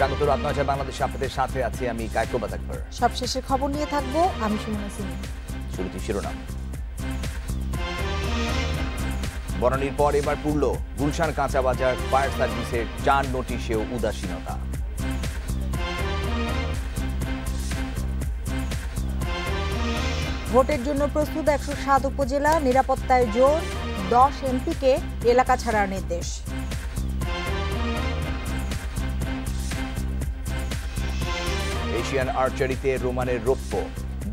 স্বাগত রাত ৯টায় বাংলাদেশে আপনাদের সাথে আছি আমি কায়কোবাদ আকবর। সবশেষে খবর নিয়ে থাকবো আমি সুমনা সিনহা। শুরুতে শিরোনাম। বনানীর পর এবার পুরল গুলশান কাঁচা বাজার। ফায়ার সার্ভিসের 4 নোটিশেও উদাসীনতা। ভোটের জন্য প্রস্তুত 107 উপজেলা, নিরাপত্তায় জোর। 10 এমপিকে এলাকা ছাড়ার নির্দেশ। এশিয়ান আর্চারিতে রোমানের রৌপ্য।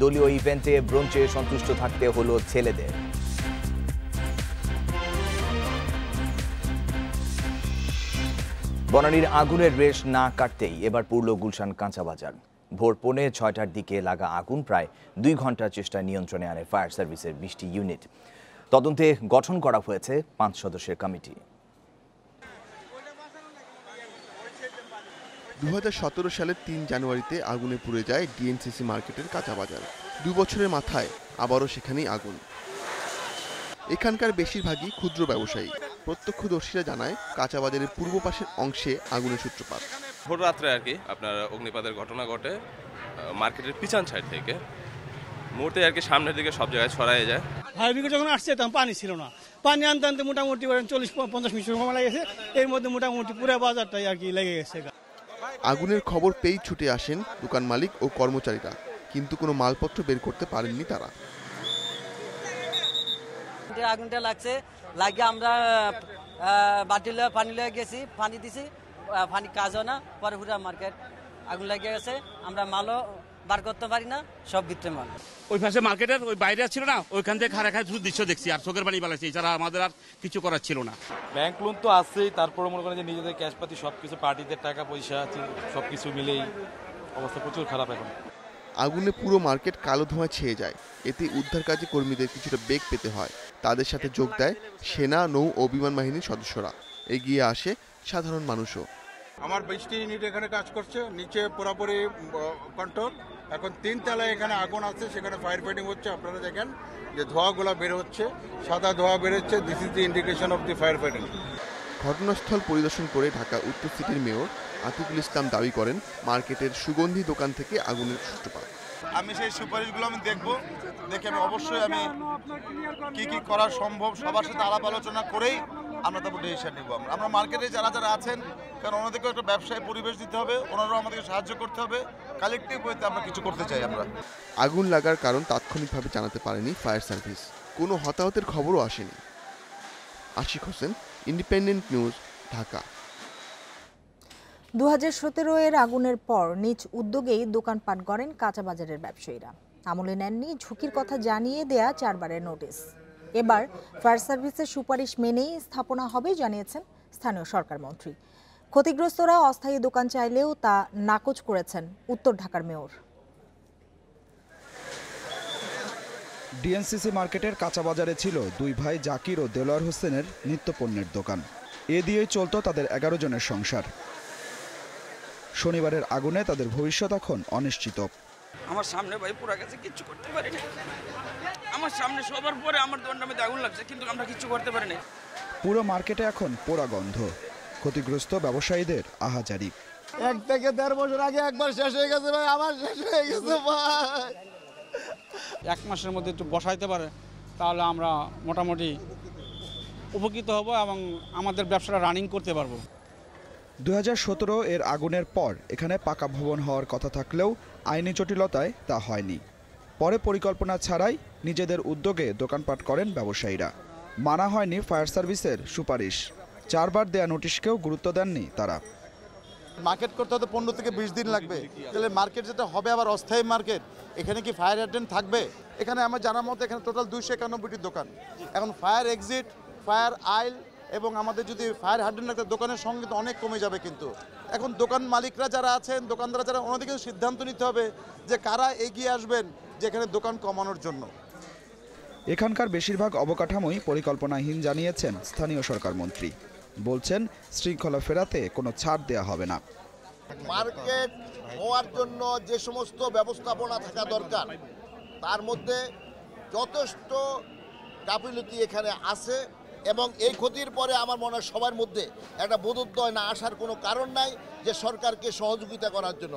দলীয় ইভেন্টে ব্রোঞ্জে সন্তুষ্ট থাকতে হলো ছেলেদের। বনানীর আগুনের রেশ না কাটতেই এবার পুরল গুলশান কাঁচা বাজার। ভোর 6:45টার দিকে লাগা আগুন প্রায় 2 ঘন্টার চেষ্টায় নিয়ন্ত্রণে আনে ফায়ার সার্ভিসের 20টি ইউনিট। তদন্তে গঠন করা হয়েছে 5 সদস্যের কমিটি। 2017 সালের 3 জানুয়ারিতে আগুনে পুড়ে যায় ডিএনসিসি মার্কেটের কাঁচা বাজার। 2 বছরের মাথায় আবারও সেখানেই আগুন। এখানকার বেশিরভাগই ক্ষুদ্র ব্যবসায়ী। প্রত্যক্ষদর্শীরা জানায় কাঁচা বাজারের পূর্ব পাশের অংশে আগুনের সূত্রপাত। ভোর রাত্রে আর কি আপনার অগ্নিপাতের ঘটনা ঘটে মার্কেটের পিছন সাইড থেকে। মুহূর্তে আর কি সামনের দিকে সব জায়গায় ছড়ায় যায়। ফায়ার ব্রিগেড যখন আসছে তখন পানি ছিল না। পানি আনতে আনতে মোটামুটি 40-50 মিনিট সময় লেগেছে। এর মধ্যে মোটামুটি পুরো বাজারটাই আর কি লেগে গেছে। আগুনের খবর পেয়েই ছুটে আসেন দোকান মালিক ও কর্মচারীরা, কিন্তু কোনো মালপত্র বের করতে পারেননি তারা। আগুনটা লাগছে লাগিয়ে আমরা বাটি পানি লয়ে গেছি, পানি দিছি, পানি কাজও না। পরে পুরা মার্কেট আগুন লেগে গেছে। আমরা মালও বার করতে পারি না, সব ভিতরে মাল। ওই পাশে মার্কেটের ওই বাইরে ছিল না, ওইখান থেকে খারা খায় শুধু দৃশ্য দেখছি আর চোখের পানি বালাইছি, এছাড়া আমাদের আর কিছু করার ছিল না। ব্যাংক লোন তো আছেই, তারপরে মনে করেন যে নিজেদের ক্যাশপাতি সবকিছু, পার্টিদের টাকা পয়সা আছে, সবকিছু মিলেই অবস্থা প্রচুর খারাপ এখন। আগুনে পুরো মার্কেট কালো ধোঁয়ায় ছেয়ে যায়। এতে উদ্ধার কাজে কর্মীদের কিছুটা বেগ পেতে হয়। তাদের সাথে যোগ দেয় সেনা, নৌ ও বিমান বাহিনীর সদস্যরা। এগিয়ে আসে সাধারণ মানুষও। আমার 20টি ইউনিট এখানে কাজ করছে, নিচে পুরোপুরি কন্ট্রোল। এখন 3 তলায় এখানে আগুন আছে, সেখানে ফায়ার ফাইটিং হচ্ছে। আপনারা দেখেন যে ধোঁয়াগুলো বের হচ্ছে, সাদা ধোঁয়া বেরোচ্ছে। This is the indication of the fire fighting. ঘটনাস্থল পরিদর্শন করে ঢাকা উত্তর সিটির মেয়র আতিকুল ইসলাম দাবি করেন মার্কেটের সুগন্ধি দোকান থেকে আগুনের সূত্রপাত। আমি সেই সুপারিশগুলো আমি দেখে আমি অবশ্যই আমি কি করা সম্ভব সবার সাথে আলাপ আলোচনা করেই আমরা তারপর ডিসিশন নিব। আমরা মার্কেটে যারা আছেন, কারণ ওনাদেরকেও একটা ব্যবসায় পরিবেশ দিতে হবে, ওনারাও আমাদেরকে সাহায্য করতে হবে। কালেকটিভ ওয়েতে আমরা কিছু করতে চাই। আমরা আগুন লাগার কারণ তাৎক্ষণিকভাবে জানাতে পারেনি ফায়ার সার্ভিস। কোনো হতাহতের খবরও আসেনি। Ashik Hossain, Independent News, Dhaka. 2017 এর আগুনের পর নিজ উদ্যোগেই দোকানপাট করেন কাঁচা বাজারের ব্যবসায়ীরা। আমলে নেননি ঝুঁকির কথা জানিয়ে দেয়া 4 বারের নোটিশ। এবার ফায়ার সার্ভিসের সুপারিশ মেনেই স্থাপনা হবে জানিয়েছেন স্থানীয় সরকার মন্ত্রী। ক্ষতিগ্রস্তরা অস্থায়ী দোকান চাইলেও তা নাকচ করেছেন উত্তর ঢাকার মেয়র। ডিএনসিসি মার্কেটের কাঁচা বাজারে ছিল 2 ভাই জাকির ও দেলোয়ার হোসেনের নিত্যপণ্যের দোকান। এ দিয়েই চলত তাদের 11 জনের সংসার। শনিবারের আগুনে তাদের ভবিষ্যৎ এখন অনিশ্চিত। আমার সামনে ভাই পুরা গেছে, কিচ্ছু করতে পারি না। আমার সামনে সবার পরে আমার দোকানের মধ্যে আগুন লাগছে, কিন্তু আমরা কিচ্ছু করতে পারি না। পুরো মার্কেটে এখন পোড়া গন্ধ। ক্ষতিগ্রস্ত ব্যবসায়ীদের আহাজারি। 1 থেকে 1.5 বছর আগে একবার শেষ হয়ে গেছে ভাই, আবার শেষ হয়ে গেছে ভাই। 1 মাসের মধ্যে একটু বসাইতে পারে, তাহলে আমরা মোটামুটি উপকৃত হব এবং আমাদের ব্যবসাটা রানিং করতে পারবো। 2017 এর আগুনের পর এখানে পাকা ভবন হওয়ার কথা থাকলেও আইনি জটিলতায় তা হয়নি। পরে পরিকল্পনা ছাড়াই নিজেদের উদ্যোগে দোকানপাট করেন ব্যবসায়ীরা। মানা হয়নি ফায়ার সার্ভিসের সুপারিশ। 4 বার দেয়া নোটিশকেও গুরুত্ব দেননি তারা। মার্কেট করতে হয়তো 15 থেকে 20 দিন লাগবে। তাহলে মার্কেট যেটা হবে আবার অস্থায়ী মার্কেট, এখানে কি ফায়ার হাইড্রেন্ট থাকবে? এখানে আমার জানার মতো এখানে টোটাল 291টি দোকান। এখন ফায়ার এক্সিট, ফায়ার আইল এবং আমাদের যদি ফায়ার হাইড্রেন্ট একটা দোকানের সঙ্গে তো অনেক কমে যাবে। কিন্তু এখন দোকান মালিকরা যারা আছেন, দোকানদাররা যারা, ওনাদেরকে সিদ্ধান্ত নিতে হবে যে কারা এগিয়ে আসবেন যে এখানে দোকান কমানোর জন্য। এখানকার বেশিরভাগ অবকাঠামোই পরিকল্পনাহীন জানিয়েছেন স্থানীয় সরকার মন্ত্রী। বলছেন শৃঙ্খলা ফেরাতে কোনো ছাড় দেয়া হবে না। মার্কেট হওয়ার জন্য যে সমস্ত ব্যবস্থাপনা থাকা দরকার, তার মধ্যে যথেষ্ট গাফিলতি এখানে আছে এবং এই ক্ষতির পরে আমার মনে হয় সবার মধ্যে একটা বোধোদয় না আসার কোনো কারণ নাই যে সরকারকে সহযোগিতা করার জন্য।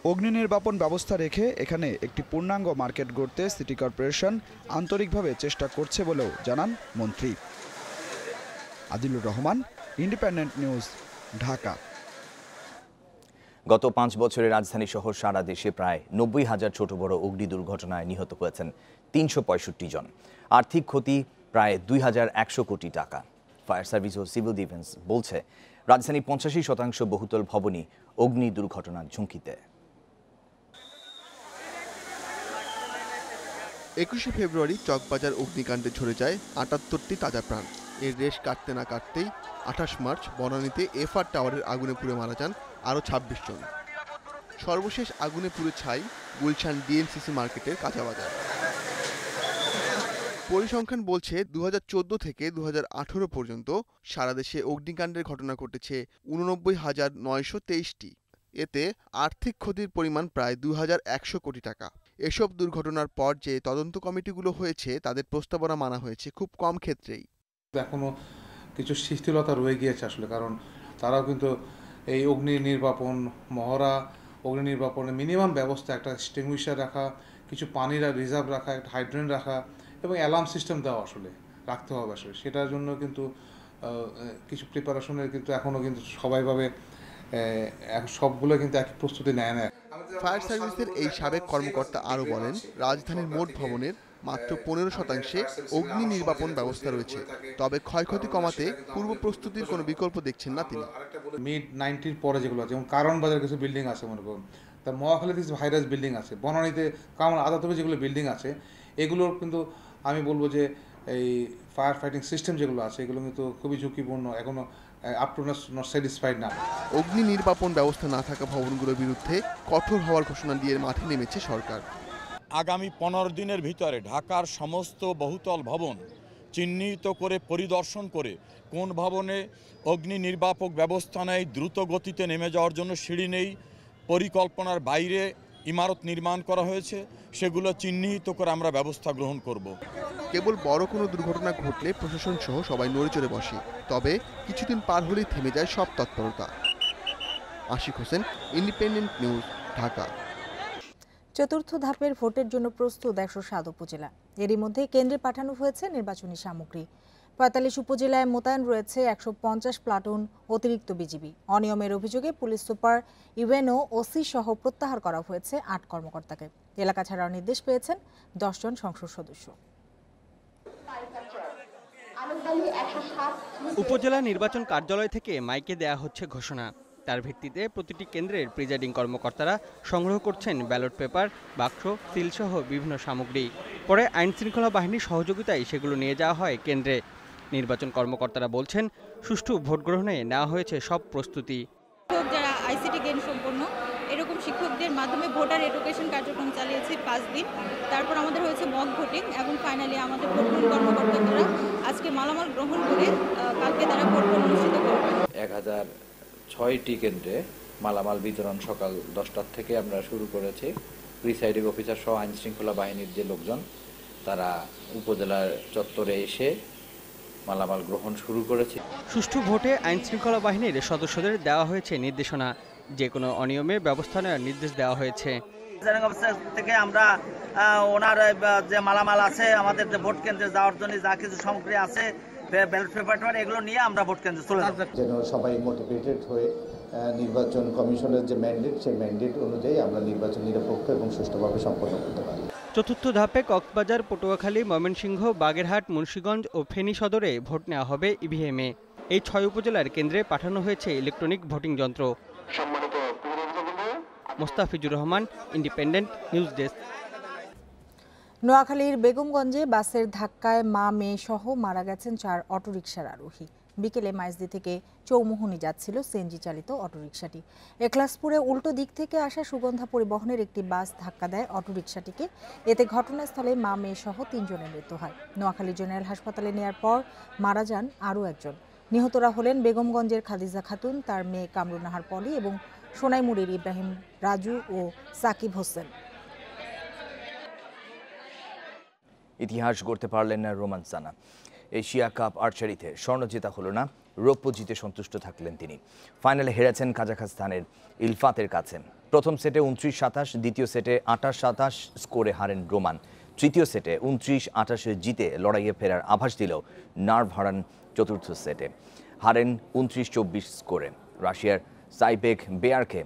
অগ্নি নির্বাপন ব্যবস্থা রেখে এখানে একটি পূর্ণাঙ্গ মার্কেট গড়তে সিটি কর্পোরেশন আন্তরিকভাবে চেষ্টা করছে বলেও জানান মন্ত্রী। Adilur Rahman, Independent News, Dhaka. গত 5 বছরে রাজধানী সহ সারা দেশে প্রায় 90,000 ছোট বড় অগ্নি দুর্ঘটনায় নিহত হয়েছেন 365 জন। আর্থিক ক্ষতি প্রায় 2,100 কোটি টাকা। ফায়ার সার্ভিস ও সিভিল ডিফেন্স বলছে রাজধানী 85% বহুতল ভবনই অগ্নি দুর্ঘটনার ঝুঁকিতে। 21শে ফেব্রুয়ারি চকবাজার অগ্নিকাণ্ডে ঝরে যায় 78টি তাজা প্রাণ। এর রেশ কাটতে না কাটতেই 28 মার্চ বনানীতে এফআর টাওয়ারের আগুনে পুড়ে মারা যান আরও 26 জন। সর্বশেষ আগুনে পুড়ে ছাই গুলশান ডিএনসিসি মার্কেটের কাঁচাবাজার। পরিসংখ্যান বলছে 2014 থেকে 2018 পর্যন্ত সারা দেশে অগ্নিকাণ্ডের ঘটনা ঘটেছে 89,923টি। এতে আর্থিক ক্ষতির পরিমাণ প্রায় 2,100 কোটি টাকা। এসব দুর্ঘটনার পর যে তদন্ত কমিটিগুলো হয়েছে তাদের প্রস্তাবনা মানা হয়েছে খুব কম ক্ষেত্রেই। এখনো কিছু শিথিলতা রয়ে গিয়েছে আসলে, কারণ তারাও কিন্তু এই অগ্নি নির্বাপন মহড়া, অগ্নি নির্বাপনের মিনিমাম ব্যবস্থা, একটা এক্সটিংগুইশার রাখা, কিছু পানির রিজার্ভ রাখা, একটা হাইড্রেন্ট রাখা এবং অ্যালার্ম সিস্টেম দেওয়া আসলে রাখতে হবে আসলে। সেটার জন্য কিন্তু কিছু প্রিপারেশনের কিন্তু এখনও কিন্তু সবাইভাবে সবগুলো কিন্তু একই প্রস্তুতি নেয় না। ফায়ার সার্ভিসের এই সাবেক কর্মকর্তা আরও বলেন, রাজধানীর মোট ভবনের মাত্র 15% অগ্নি নির্বাপন ব্যবস্থা রয়েছে। তবে ক্ষয়ক্ষতি কমাতে পূর্ব প্রস্তুতির কোনো বিকল্প দেখছেন না তিনি। মিড 90-র পরে যেগুলো আছে, যেমন কারণ বাজার কিছু বিল্ডিং আছে, মনে করুন তা মহাখালীতে কিছু ভাইরাস বিল্ডিং আছে, বনানীতে কামাল আদাতবে যেগুলো বিল্ডিং আছে, এগুলোর কিন্তু আমি বলবো যে এই ফায়ার ফাইটিং সিস্টেম যেগুলো আছে এগুলো কিন্তু খুবই ঝুঁকিপূর্ণ, এখনো আপ টু নট স্যাটিসফাইড না। অগ্নি নির্বাপন ব্যবস্থা না থাকা ভবনগুলোর বিরুদ্ধে কঠোর হওয়ার ঘোষণা দিয়ে মাঠে নেমেছে সরকার। আগামী 15 দিনের ভিতরে ঢাকার সমস্ত বহুতল ভবন চিহ্নিত করে পরিদর্শন করে কোন ভবনে অগ্নি নির্বাপক ব্যবস্থা নেই, দ্রুত গতিতে নেমে যাওয়ার জন্য সিঁড়ি নেই, পরিকল্পনার বাইরে ইমারত নির্মাণ করা হয়েছে, সেগুলো চিহ্নিত করে আমরা ব্যবস্থা গ্রহণ করব। কেবল বড় কোনো দুর্ঘটনা ঘটলে প্রশাসন সহ সবাই নড়েচড়ে বসে, তবে কিছুদিন পার হলেই থেমে যায় সব তৎপরতা। Ashik Hossain, Independent News, Dhaka. চতুর্থ ধাপের ভোটের জন্য প্রস্তুত 107 উপজেলা। এরই মধ্যে কেন্দ্রে পাঠানো হয়েছে নির্বাচনী সামগ্রী। 45 উপজেলায় মোতায়েন রয়েছে 150 প্লাটুন অতিরিক্ত বিজিবি। অনিয়মের অভিযোগে পুলিশ সুপার ইউএনও ওসি সহ প্রত্যাহার করা হয়েছে 8 কর্মকর্তাকে। এলাকা ছাড়ার নির্দেশ পেয়েছেন 10 জন সংসদ সদস্য। উপজেলা নির্বাচন কার্যালয় থেকে মাইকে দেয়া হচ্ছে ঘোষণা। তার ভিত্তিতে প্রতিটি কেন্দ্রের প্রিজাইডিং কর্মকর্তারা সংগ্রহ করছেন ব্যালট পেপার, বাক্স, সিলসহ বিভিন্ন সামগ্রী। পরে আইন শৃঙ্খলা বাহিনীর সহযোগিতায় সেগুলো নিয়ে যাওয়া হয় কেন্দ্রে। নির্বাচন কর্মকর্তারা বলছেন, সুষ্ঠু ভোট গ্রহণে নেওয়া হয়েছে সব প্রস্তুতি। যারা আইসিটি জ্ঞান সম্পন্ন এরকম শিক্ষকদের মাধ্যমে ভোটার এডুকেশন কার্যক্রম চালিয়েছি 5 দিন। তারপর আমাদের হয়েছে মক ভোটিং এবং ফাইনালি আমাদের ভোট কর্মকর্তারা আজকে মালামাল গ্রহণ করে কালকে তারা ভোট অনুষ্ঠিত করবে। 1006টি কেন্দ্রে মালামাল বিতরণ সকাল 10টার থেকে আমরা শুরু করেছি। প্রিসাইডিং অফিসার সহ আইন শৃঙ্খলা বাহিনীর যে লোকজন তারা উপজেলার চত্বরে এসে মালামাল গ্রহণ শুরু করেছে। সুষ্ঠু ভোটে আইন শৃঙ্খলা বাহিনীর সদস্যদের দেওয়া হয়েছে নির্দেশনা, যে কোনো অনিয়মে ব্যবস্থা নেওয়ার নির্দেশ দেওয়া হয়েছে। থেকে আমরা ওনার যে মালামাল আছে আমাদের যে ভোট কেন্দ্রে যাওয়ার জন্য যা কিছু সামগ্রী আছে, ব্যালট পেপার, এগুলো নিয়ে আমরা ভোট কেন্দ্রে চলে যাব। যেন সবাই মোটিভেটেড হয়ে নির্বাচন কমিশনের যে ম্যান্ডেট, সেই ম্যান্ডেট অনুযায়ী আমরা নির্বাচন নিরপেক্ষ এবং সুষ্ঠুভাবে সম্পন্ন করতে পারি। চতুর্থ ধাপে কক্সবাজার, পটুয়াখালী, ময়মনসিংহ, বাগেরহাট, মুন্সিগঞ্জ ও ফেনী সদরে ভোট নেওয়া হবে ইভিএমে। এই 6 উপজেলার কেন্দ্রে পাঠানো হয়েছে ইলেকট্রনিক ভোটিং যন্ত্র। Mostafizur Rahman, Independent News desk. নোয়াখালীর বেগমগঞ্জে বাসের ধাক্কায় মা মেয়ে সহ মারা গেছেন 4 অটোরিকশার আরোহী। বিকেলে মাইজদি থেকে চৌমুহনী যাচ্ছিল সিএনজি চালিত অটোরিকশাটি। এখলাসপুরে উল্টো দিক থেকে আসা সুগন্ধা পরিবহনের একটি বাস ধাক্কা দেয় অটোরিকশাটিকে। এতে ঘটনাস্থলে মা মেয়ে সহ 3 জনের মৃত্যু হয়। নোয়াখালী জেনারেল হাসপাতালে নেয়ার পর মারা যান আরও একজন। নিহতরা হলেন বেগমগঞ্জের খাদিজা খাতুন, তার মেয়ে কামরুন্নাহার পলি এবং সোনাইমুড়ির ইব্রাহিম রাজু ও সাকিব হোসেন। ইতিহাস গড়তে পারলেন না রোমান সানা। এশিয়া কাপ আর্চারিতে স্বর্ণ জেতা হলো না, রৌপ্য জিতে সন্তুষ্ট থাকলেন তিনি। ফাইনালে হেরেছেন কাজাখস্তানের ইলফাতের কাছে। প্রথম সেটে 29-27, দ্বিতীয় সেটে 28-27 স্কোরে হারেন রোমান। তৃতীয় সেটে 29-28 জিতে লড়াইয়ে ফেরার আভাস দিলেও নার্ভ হারান চতুর্থ সেটে, হারেন 29-24 স্কোরে। রাশিয়ার সাইবেক বেয়ারকে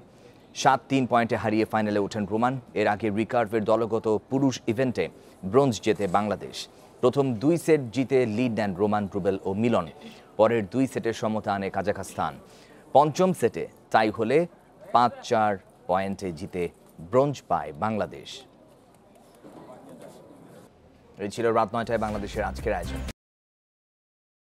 7-3 পয়েন্টে হারিয়ে ফাইনালে ওঠেন রোমান। এর আগে রিকার্ভের দলগত পুরুষ ইভেন্টে ব্রোঞ্জ জেতে বাংলাদেশ। প্রথম 2 সেট জিতে লিড নেন রোমান, রুবেল ও মিলন। পরের 2 সেটের সমতা আনে কাজাখস্তান। পঞ্চম সেটে টাই হলে 5-4 পয়েন্টে জিতে ব্রোঞ্জ পায় বাংলাদেশ। এই ছিল রাত 9টায় বাংলাদেশের আজকের আয়োজন।